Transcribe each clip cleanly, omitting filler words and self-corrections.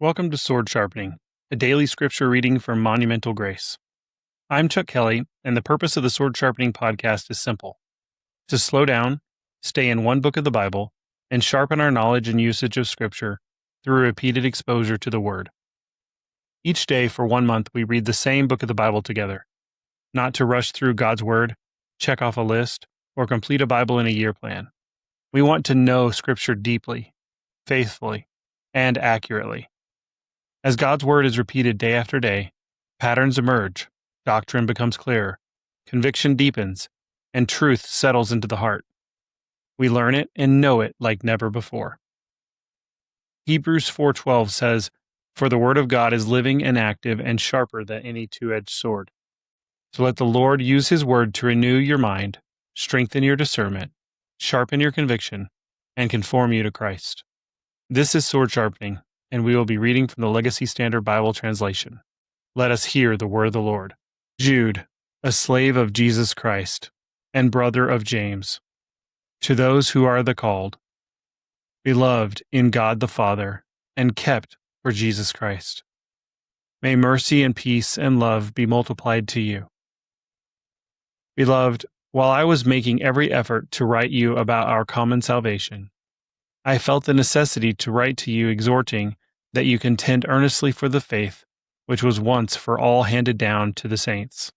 Welcome to Sword Sharpening, a daily scripture reading from Monumental Grace. I'm Chuck Kelly, and the purpose of the Sword Sharpening podcast is simple: to slow down, stay in one book of the Bible, and sharpen our knowledge and usage of scripture through repeated exposure to the Word. Each day for 1 month, we read the same book of the Bible together, not to rush through God's Word, check off a list, or complete a Bible in a year plan. We want to know scripture deeply, faithfully, and accurately. As God's word is repeated day after day, patterns emerge, doctrine becomes clearer, conviction deepens, and truth settles into the heart. We learn it and know it like never before. Hebrews 4:12 says, "For the word of God is living and active and sharper than any two-edged sword." So let the Lord use his word to renew your mind, strengthen your discernment, sharpen your conviction, and conform you to Christ. This is Sword Sharpening, and we will be reading from the Legacy Standard Bible translation. Let us hear the word of the Lord. Jude, a slave of Jesus Christ, and brother of James, to those who are the called, beloved in God the Father, and kept for Jesus Christ. May mercy and peace and love be multiplied to you. Beloved, while I was making every effort to write you about our common salvation, I felt the necessity to write to you exhorting that you contend earnestly for the faith which was once for all handed down to the saints.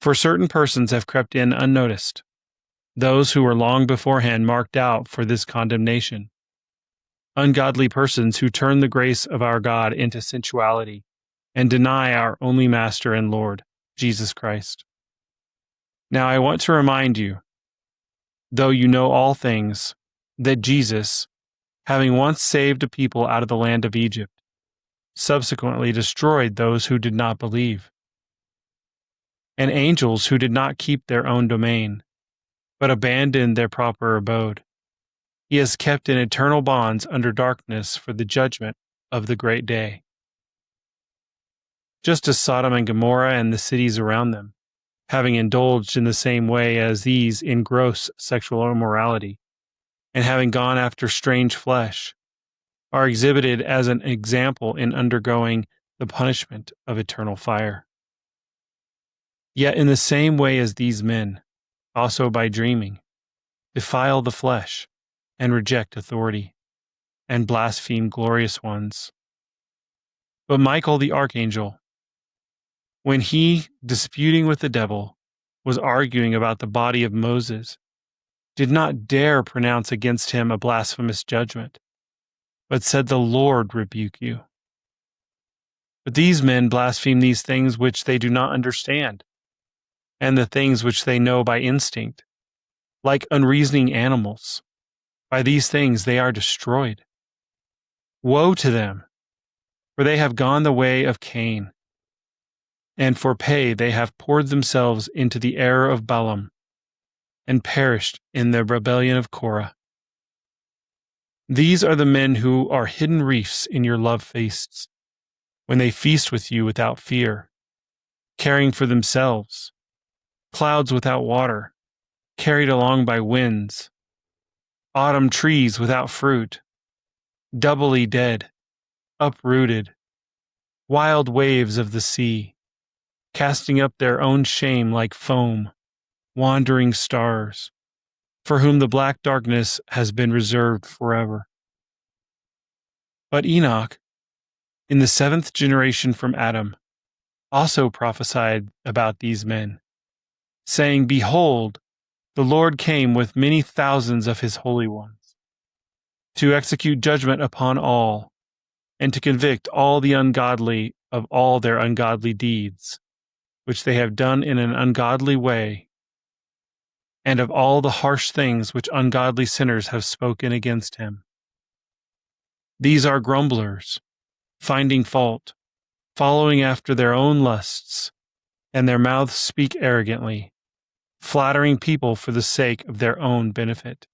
For certain persons have crept in unnoticed, those who were long beforehand marked out for this condemnation, ungodly persons who turn the grace of our God into sensuality and deny our only Master and Lord, Jesus Christ. Now I want to remind you, though you know all things, that Jesus, having once saved a people out of the land of Egypt, subsequently destroyed those who did not believe, and angels who did not keep their own domain, but abandoned their proper abode. He has kept in eternal bonds under darkness for the judgment of the great day. Just as Sodom and Gomorrah and the cities around them, having indulged in the same way as these in gross sexual immorality, and having gone after strange flesh, are exhibited as an example in undergoing the punishment of eternal fire. Yet in the same way as these men, also by dreaming, defile the flesh, and reject authority, and blaspheme glorious ones. But Michael the archangel, when he, disputing with the devil, was arguing about the body of Moses, did not dare pronounce against him a blasphemous judgment, but said, "The Lord rebuke you." But these men blaspheme these things which they do not understand, and the things which they know by instinct, like unreasoning animals. By these things they are destroyed. Woe to them, for they have gone the way of Cain, and for pay they have poured themselves into the error of Balaam, and perished in the rebellion of Korah. These are the men who are hidden reefs in your love feasts, when they feast with you without fear, caring for themselves, clouds without water, carried along by winds, autumn trees without fruit, doubly dead, uprooted, wild waves of the sea, casting up their own shame like foam, wandering stars, for whom the black darkness has been reserved forever. But Enoch, in the 7th generation from Adam, also prophesied about these men, saying, "Behold, the Lord came with many thousands of his holy ones, to execute judgment upon all, and to convict all the ungodly of all their ungodly deeds, which they have done in an ungodly way, and of all the harsh things which ungodly sinners have spoken against him. These are grumblers, finding fault, following after their own lusts, and their mouths speak arrogantly, flattering people for the sake of their own benefit.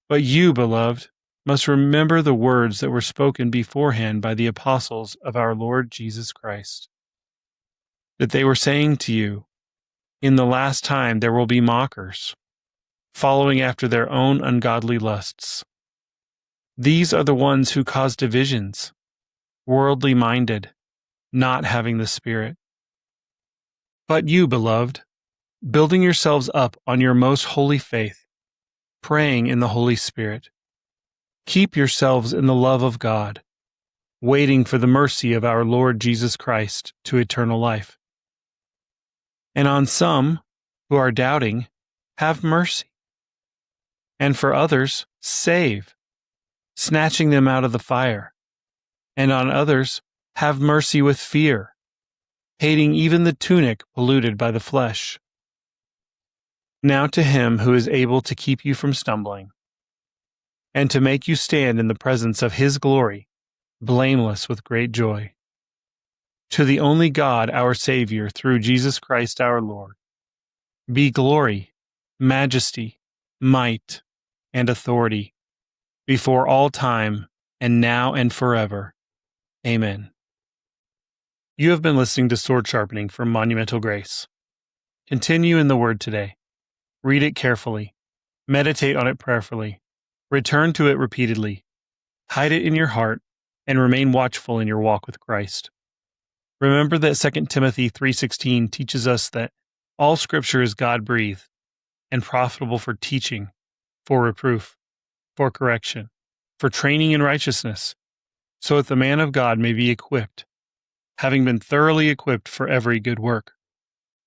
But you, beloved, must remember the words that were spoken beforehand by the apostles of our Lord Jesus Christ, that they were saying to you, 'In the last time there will be mockers, following after their own ungodly lusts. These are the ones who cause divisions, worldly minded, not having the Spirit. But you, beloved, building yourselves up on your most holy faith, praying in the Holy Spirit, keep yourselves in the love of God, waiting for the mercy of our Lord Jesus Christ to eternal life. And on some who are doubting, have mercy. And for others, save, snatching them out of the fire. And on others, have mercy with fear, hating even the tunic polluted by the flesh. Now to him who is able to keep you from stumbling, and to make you stand in the presence of his glory, blameless with great joy. To the only God, our Savior, through Jesus Christ our Lord, be glory, majesty, might, and authority, before all time, and now and forever. Amen. You have been listening to Sword Sharpening from Monumental Grace. Continue in the Word today. Read it carefully. Meditate on it prayerfully. Return to it repeatedly. Hide it in your heart, and remain watchful in your walk with Christ. Remember that 2 Timothy 3:16 teaches us that all Scripture is God-breathed and profitable for teaching, for reproof, for correction, for training in righteousness, so that the man of God may be equipped, having been thoroughly equipped for every good work.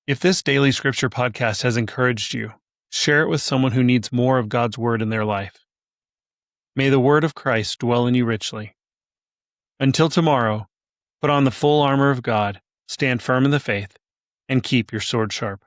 If this daily Scripture podcast has encouraged you, share it with someone who needs more of God's Word in their life. May the Word of Christ dwell in you richly. Until tomorrow, put on the full armor of God, stand firm in the faith, and keep your sword sharp.